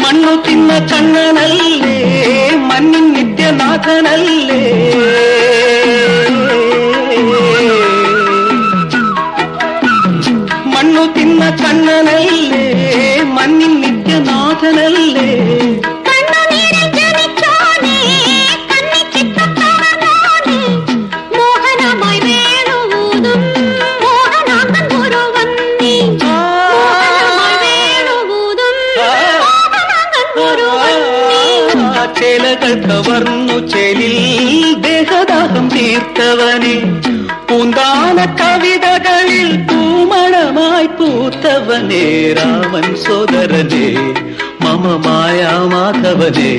മണ്ണു തിന്ന കണ്ണനല്ലേ മണ്ണിൻ നിത്യനാഥനല്ലേ മണ്ണു തിന്ന കണ്ണനല്ലേ മണ്ണിൻ നിത്യനാഥനല്ലേ ചേലകൾ കവർന്നു ചേലിൽ ദേഹദാഹം തീർത്തവനെ പൂന്താന കവിതകളിൽ പൂമണമായി പൂത്തവനെ രാമൻ സോദരനെ മമ മായാ മാധവനെ